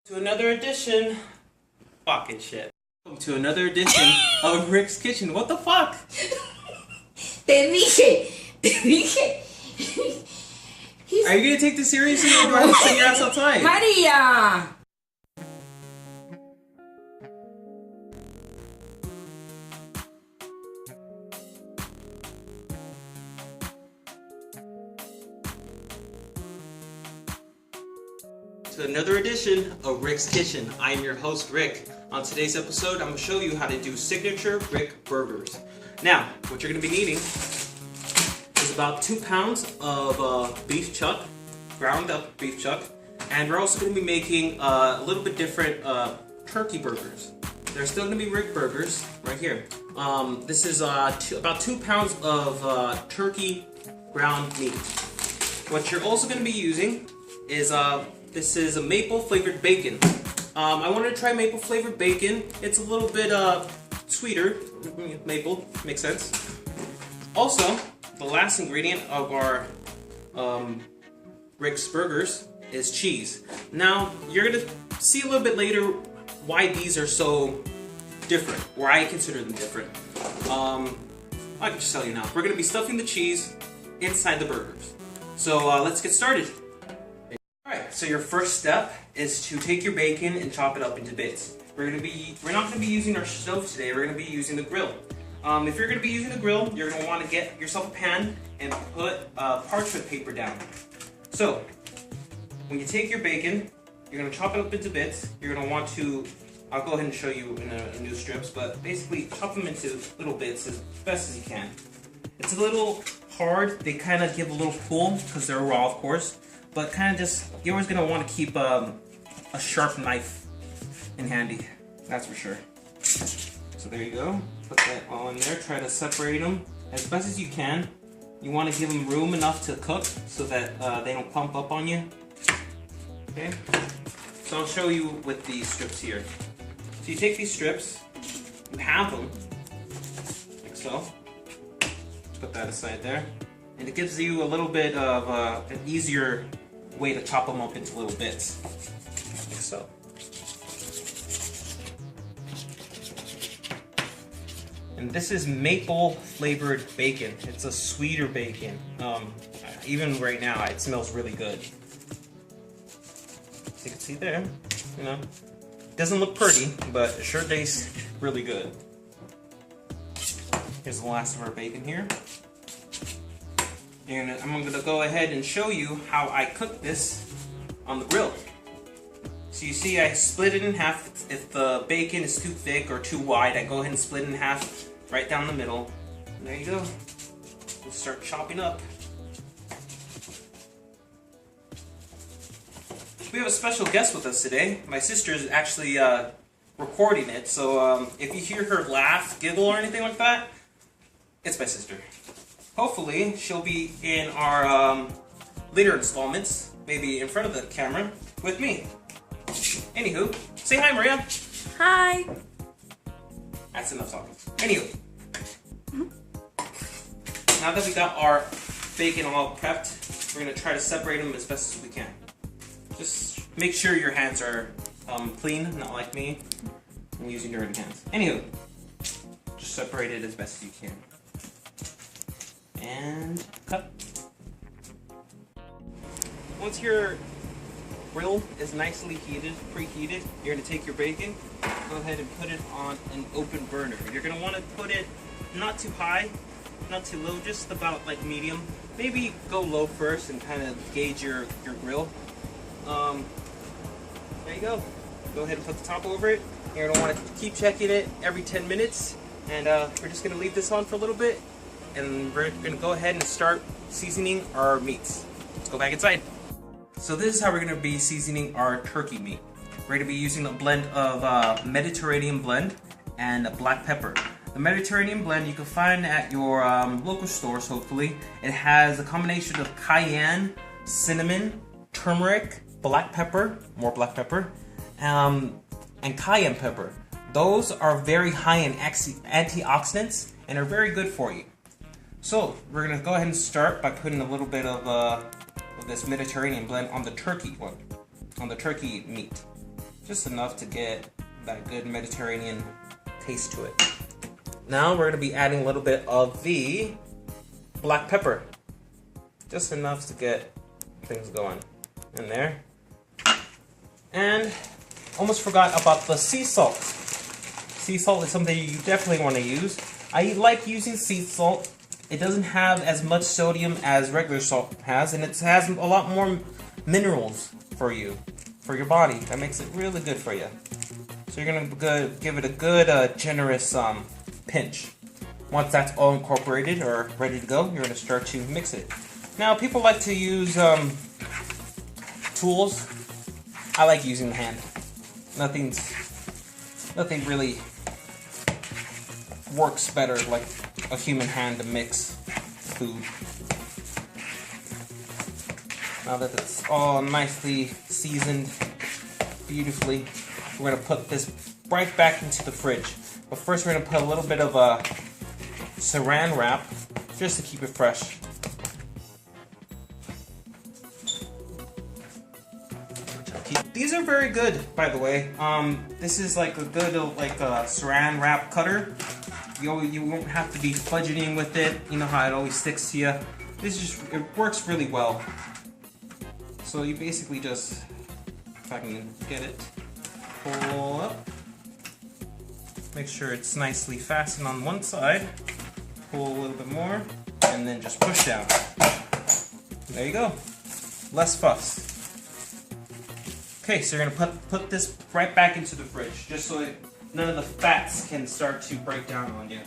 To another edition, fucking shit. Welcome to another edition of Rick's Kitchen. What the fuck? Te dije. Are you gonna take this seriously or do I have to send your ass outside? Maria. To another edition of Rick's Kitchen. I am your host, Rick. On today's episode, I'm going to show you how to do signature Rick burgers. Now, what you're going to be needing is about 2 pounds of beef chuck, ground up beef chuck, and we're also going to be making a little bit different turkey burgers. They're still going to be Rick burgers right here. This is about 2 pounds of turkey ground meat. What you're also going to be using is this is a maple flavored bacon. I wanted to try maple flavored bacon. It's a little bit sweeter. Maple makes sense. Also, the last ingredient of our Rick's burgers is cheese. Now, you're gonna see a little bit later why these are so different, or I consider them different. I can just tell you now. We're gonna be stuffing the cheese inside the burgers. So let's get started. So your first step is to take your bacon and chop it up into bits. We're not gonna be using our stove today. We're gonna be using the grill. If you're gonna be using the grill, you're gonna want to get yourself a pan and put parchment paper down. So when you take your bacon, you're gonna chop it up into bits. You're gonna want to. I'll go ahead and show you in new strips, but basically chop them into little bits as best as you can. It's a little hard. They kind of give a little pull because they're raw, of course. But kind of just, you're always going to want to keep a sharp knife in handy. That's for sure. So there you go. Put that all in there. Try to separate them as best as you can. You want to give them room enough to cook so that they don't clump up on you. Okay? So I'll show you with these strips here. So you take these strips, you halve them, like so. Put that aside there. And it gives you a little bit of an easier way to chop them up into little bits, like so. And this is maple flavored bacon. It's a sweeter bacon. Even right now, it smells really good. As you can see there, you know, it doesn't look pretty, but it sure tastes really good. Here's the last of our bacon here. And I'm going to go ahead and show you how I cook this on the grill. So you see I split it in half. If the bacon is too thick or too wide, I go ahead and split it in half right down the middle. And there you go. We'll start chopping up. We have a special guest with us today. My sister is actually recording it, so if you hear her laugh, giggle, or anything like that, it's my sister. Hopefully, she'll be in our later installments, maybe in front of the camera, with me. Anywho, say hi, Maria. Hi. That's enough talking. Anywho, now that we got our bacon all prepped, we're going to try to separate them as best as we can. Just make sure your hands are clean, not like me. I'm using dirty hands. Anywho, just separate it as best as you can. And cut. Once your grill is nicely preheated, you're going to take your bacon, go ahead and put it on an open burner. You're going to want to put it not too high, not too low, just about like medium. Maybe go low first and kind of gauge your grill. There you go. Go ahead and put the top over it. You're going to want to keep checking it every 10 minutes. And we're just going to leave this on for a little bit. And we're going to go ahead and start seasoning our meats. Let's go back inside. So this is how we're going to be seasoning our turkey meat. We're going to be using a blend of Mediterranean blend and black pepper. The Mediterranean blend you can find at your local stores, hopefully. It has a combination of cayenne, cinnamon, turmeric, black pepper, more black pepper, and cayenne pepper. Those are very high in antioxidants and are very good for you. So we're going to go ahead and start by putting a little bit of this Mediterranean blend on the turkey meat. Just enough to get that good Mediterranean taste to it. Now we're going to be adding a little bit of the black pepper. Just enough to get things going in there. And almost forgot about the sea salt. Sea salt is something you definitely want to use. I like using sea salt. It doesn't have as much sodium as regular salt has, and it has a lot more minerals for you, for your body. That makes it really good for you. So you're gonna give it a good, generous pinch. Once that's all incorporated or ready to go, you're gonna start to mix it. Now, people like to use tools. I like using the hand. Nothing really works better like a human hand to mix food. Now that it's all nicely seasoned beautifully, we're going to put this right back into the fridge. But first we're going to put a little bit of saran wrap just to keep it fresh. These are very good, by the way. This is like a good saran wrap cutter. You won't have to be fudgeting with it. You know how it always sticks to you. It works really well. So you basically just, if I can get it, pull up. Make sure it's nicely fastened on one side. Pull a little bit more, and then just push down. There you go. Less fuss. Okay, so you're gonna put this right back into the fridge, just so none of the fats can start to break down on you.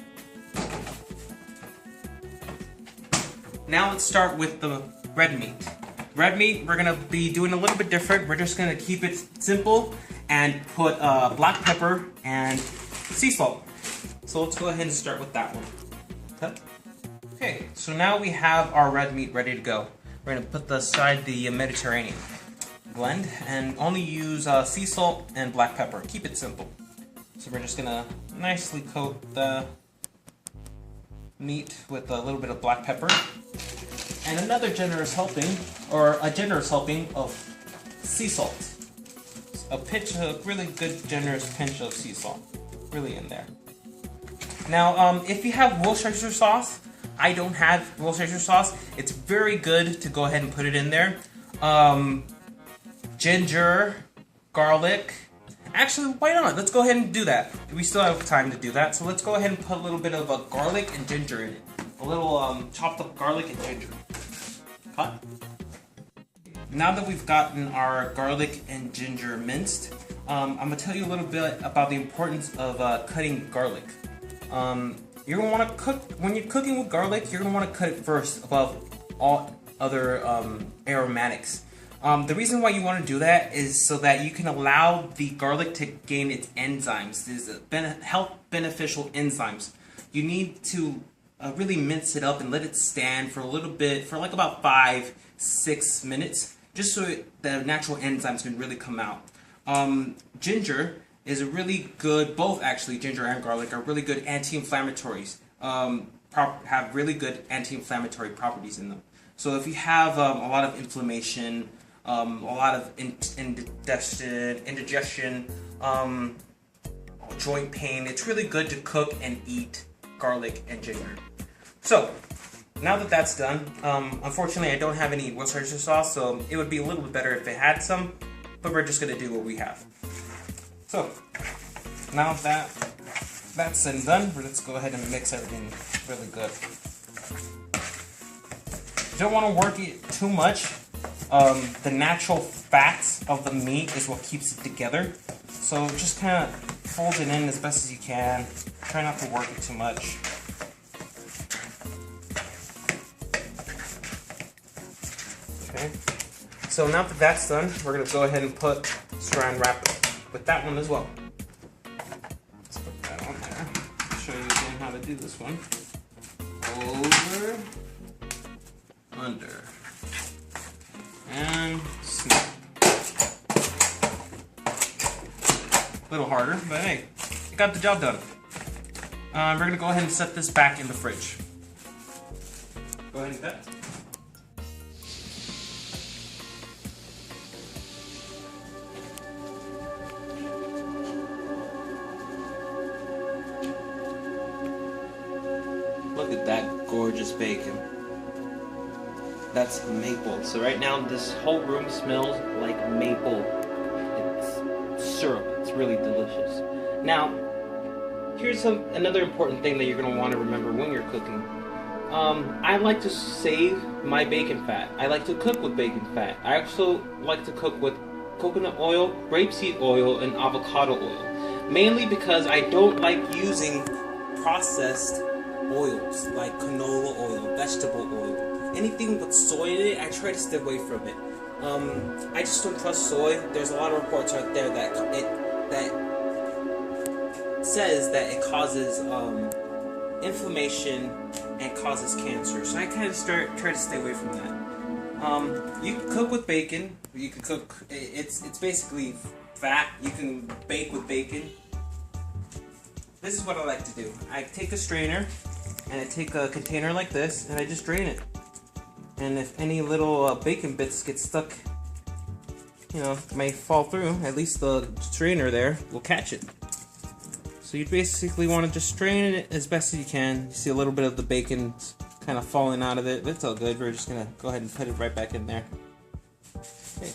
Now let's start with the red meat. Red meat, we're gonna be doing a little bit different. We're just gonna keep it simple and put black pepper and sea salt. So let's go ahead and start with that one. Okay, so now we have our red meat ready to go. We're gonna put aside the Mediterranean blend and only use sea salt and black pepper. Keep it simple. So we're just gonna nicely coat the meat with a little bit of black pepper and another generous helping, or a generous helping of sea salt. A really good generous pinch of sea salt, really in there. Now, if you have Worcestershire sauce, I don't have Worcestershire sauce. It's very good to go ahead and put it in there. Ginger, garlic. Actually, why not? Let's go ahead and do that. We still have time to do that, so let's go ahead and put a little bit of garlic and ginger in it. A little chopped up garlic and ginger. Cut. Now that we've gotten our garlic and ginger minced, I'm going to tell you a little bit about the importance of cutting garlic. You're going to want to cook, when you're cooking with garlic, you're going to want to cut it first above all other aromatics. The reason why you want to do that is so that you can allow the garlic to gain its enzymes, these health beneficial enzymes. You need to really mince it up and let it stand for a little bit, for like about 5-6 minutes, just so the natural enzymes can really come out. Ginger is a really good, both actually, ginger and garlic are really good anti-inflammatories, have really good anti-inflammatory properties in them. So if you have a lot of inflammation, a lot of indigestion, joint pain, it's really good to cook and eat garlic and ginger. So, now that that's done, unfortunately I don't have any Worcestershire sauce, so it would be a little bit better if it had some, but we're just going to do what we have. So, now that that's said and done, let's go ahead and mix everything really good. You don't want to work it too much. The natural fats of the meat is what keeps it together. So just kind of fold it in as best as you can. Try not to work it too much. Okay. So now that that's done, we're going to go ahead and put saran wrap with that one as well. Let's put that on there. I'll show you again how to do this one. Over, under, and snap. A little harder, but hey, it got the job done. We're gonna go ahead and set this back in the fridge. Go ahead and cut. look at that gorgeous bacon. That's maple. So right now this whole room smells like maple. It's syrup. It's really delicious. Now, here's another important thing that you're going to want to remember when you're cooking. I like to save my bacon fat. I like to cook with bacon fat. I also like to cook with coconut oil, rapeseed oil, and avocado oil. Mainly because I don't like using processed oils like canola oil, vegetable oil. Anything with soy in it, I try to stay away from it. I just don't trust soy. There's a lot of reports out there that says that it causes inflammation and causes cancer. So I kind of try to stay away from that. You can cook with bacon. You can cook. It's basically fat. You can bake with bacon. This is what I like to do. I take a strainer and I take a container like this and I just drain it. And if any little bacon bits get stuck, may fall through, at least the strainer there will catch it. So you basically want to just strain it as best as you can. You see a little bit of the bacon kind of falling out of it, but it's all good. We're just going to go ahead and put it right back in there. Okay.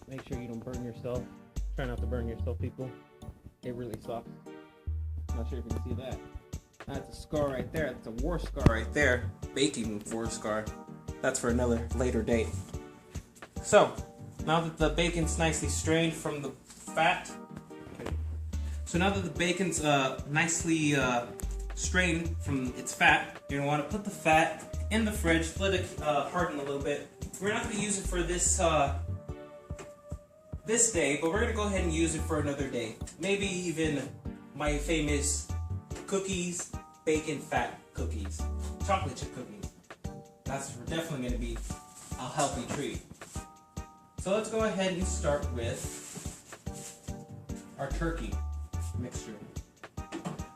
Make sure you don't burn yourself. Try not to burn yourself, people. It really sucks. Not sure if you can see that. That's a scar right there. That's a war scar right there. Baking war scar. That's for another later date. So, now that the bacon's nicely strained from the fat. So now that the bacon's nicely strained from its fat, you're going to want to put the fat in the fridge, let it harden a little bit. We're not going to use it for this day, but we're going to go ahead and use it for another day. Maybe even my famous cookies, bacon fat cookies, chocolate chip cookies. That's definitely going to be a healthy treat. So let's go ahead and start with our turkey mixture.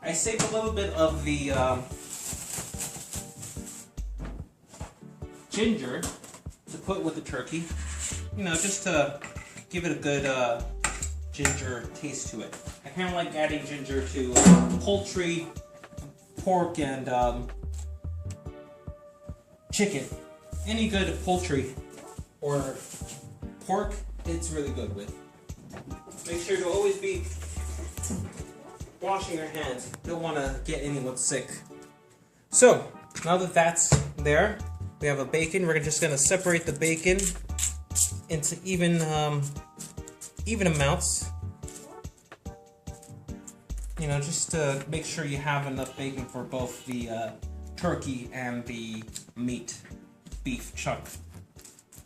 I saved a little bit of the ginger to put with the turkey, just to give it a good ginger taste to it. I kind of like adding ginger to poultry, pork, and chicken. Any good poultry or pork, it's really good with. Make sure to always be washing your hands. You don't want to get anyone sick. So, now that that's there, we have a bacon. We're just going to separate the bacon into even amounts. Just to make sure you have enough bacon for both the turkey and the beef chuck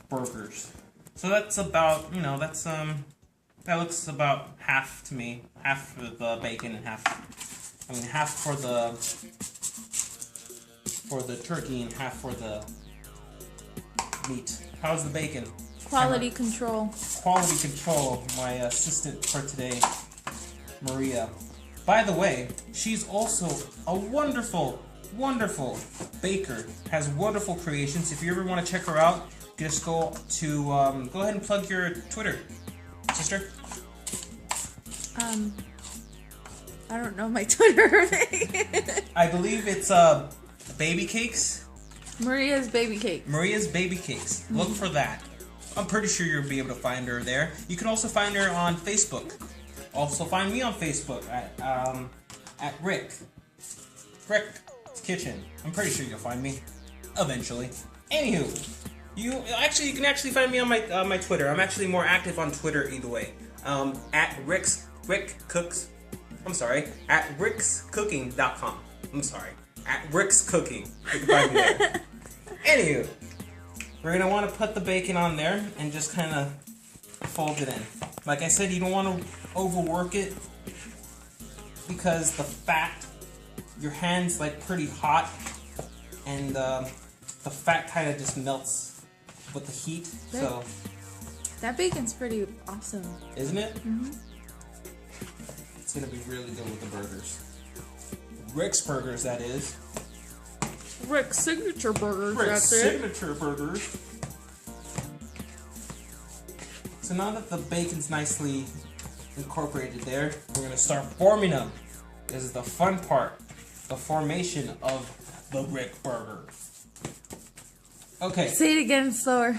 burgers. So that's about, that looks about half to me. Half for the bacon and half for the turkey and half for the meat. How's the bacon? Quality control. Quality control, my assistant for today, Maria. By the way, she's also a wonderful, wonderful baker. Has wonderful creations. If you ever want to check her out, just go ahead and plug your Twitter, sister. I don't know my Twitter. I believe it's Baby Cakes. Maria's Baby Cakes. Maria's Baby Cakes. Look for that. I'm pretty sure you'll be able to find her there. You can also find her on Facebook. Also find me on Facebook at Rick's Kitchen. I'm pretty sure you'll find me eventually. Anywho, you can actually find me on my Twitter. I'm actually more active on Twitter either way. At Rick Cooks. I'm sorry. At rickscooking.com. I'm sorry. At Rick's Cooking. You can find me there. Anywho, we're gonna want to put the bacon on there and just kind of fold it in. Like I said, you don't want to overwork it because the fat, your hand's like pretty hot, and the fat kind of just melts with the heat. So that bacon's pretty awesome, isn't it? Mm-hmm. It's gonna be really good with the burgers. Rick's Burgers, that is. Rick's Signature Burgers. Rick's that's Signature Burgers. So now that the bacon's nicely incorporated there. We're gonna start forming them. This is the fun part, the formation of the Rick Burger. Okay. Say it again slower.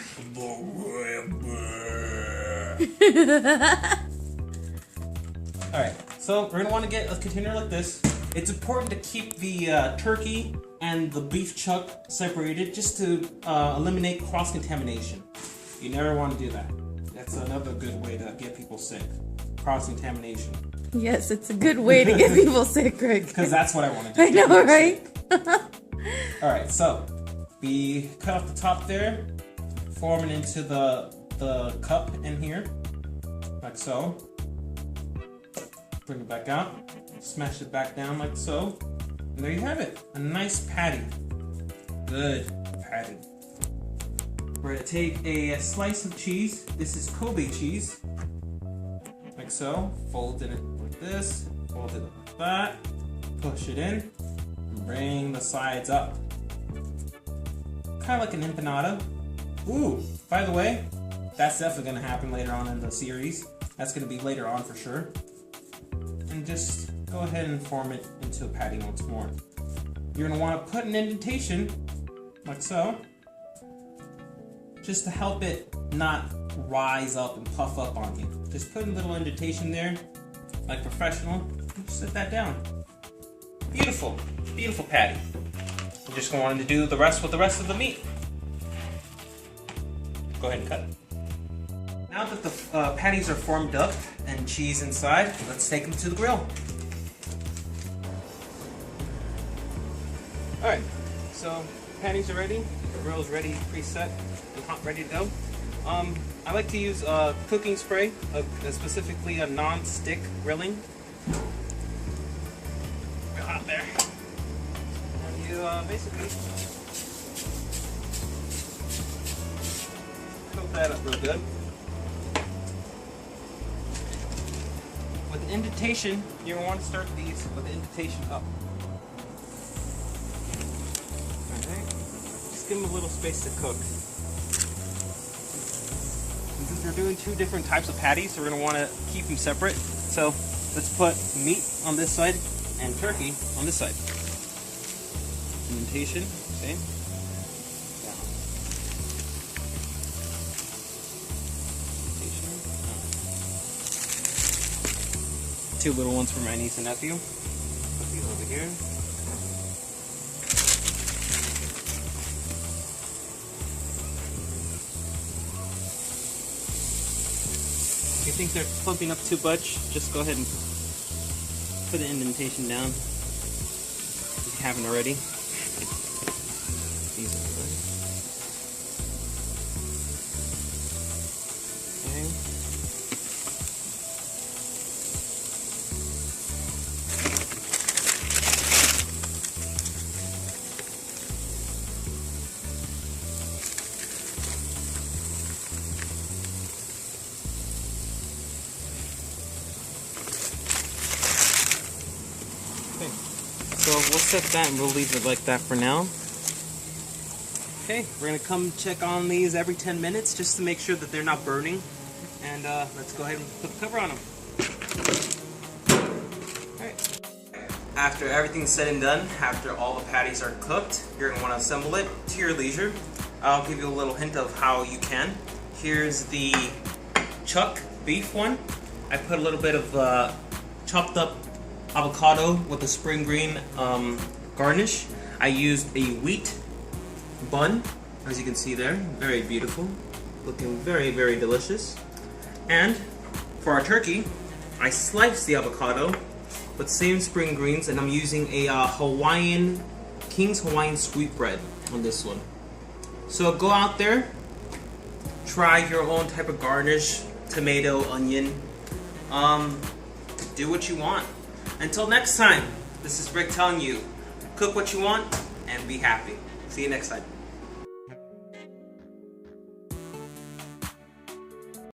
Alright, so we're gonna want to get a container like this. It's important to keep the turkey and the beef chuck separated just to eliminate cross-contamination. You never want to do that. That's another good way to get people sick. Cross-contamination. Yes, it's a good way to get people sick, Greg. Because that's what I want to do. I know, right? Alright, so we cut off the top there, form it into the cup in here, like so. Bring it back out, smash it back down like so, and there you have it, a nice patty. Good patty. We're gonna take a slice of cheese. This is Kobe cheese, like so. Fold it like this, fold it like that, push it in, and bring the sides up. Kind of like an empanada. Ooh, by the way, that's definitely gonna happen later on in the series. That's gonna be later on for sure. And just go ahead and form it into a patty once more. You're gonna want to put an indentation, like so, just to help it not rise up and puff up on you. Just put a little indentation there, like professional, and just set that down. Beautiful, beautiful patty. I'm just going to do the rest with the rest of the meat. Go ahead and cut it. Now that the patties are formed up and cheese inside, let's take them to the grill. Alright, so patties are ready, the grill is ready, preset, and hot, ready to go. I like to use cooking spray, specifically a non-stick grilling. Real hot there. And you basically coat that up real good. With the indentation, you're going to want to start these with the indentation up. Alright, just give them a little space to cook. And since we're doing two different types of patties, we're going to want to keep them separate. So let's put meat on this side and turkey on this side. Indentation, same. Down. Indentation, down. Two little ones for my niece and nephew. Put these over here. If you think they're clumping up too much, just go ahead and put an indentation down if you haven't already. These are good. Okay. So we'll set that and we'll leave it like that for now. Okay, we're gonna come check on these every 10 minutes just to make sure that they're not burning. And let's go ahead and put the cover on them. Alright. After everything's said and done, after all the patties are cooked, you're gonna wanna assemble it to your leisure. I'll give you a little hint of how you can. Here's the chuck beef one. I put a little bit of chopped up avocado with a spring green garnish. I used a wheat bun, as you can see there, very beautiful, looking very, very delicious. And for our turkey, I sliced the avocado with same spring greens, and I'm using a King's Hawaiian sweetbread on this one. So go out there, try your own type of garnish, tomato, onion, do what you want. Until next time, this is Rick telling you, cook what you want and be happy. See you next time.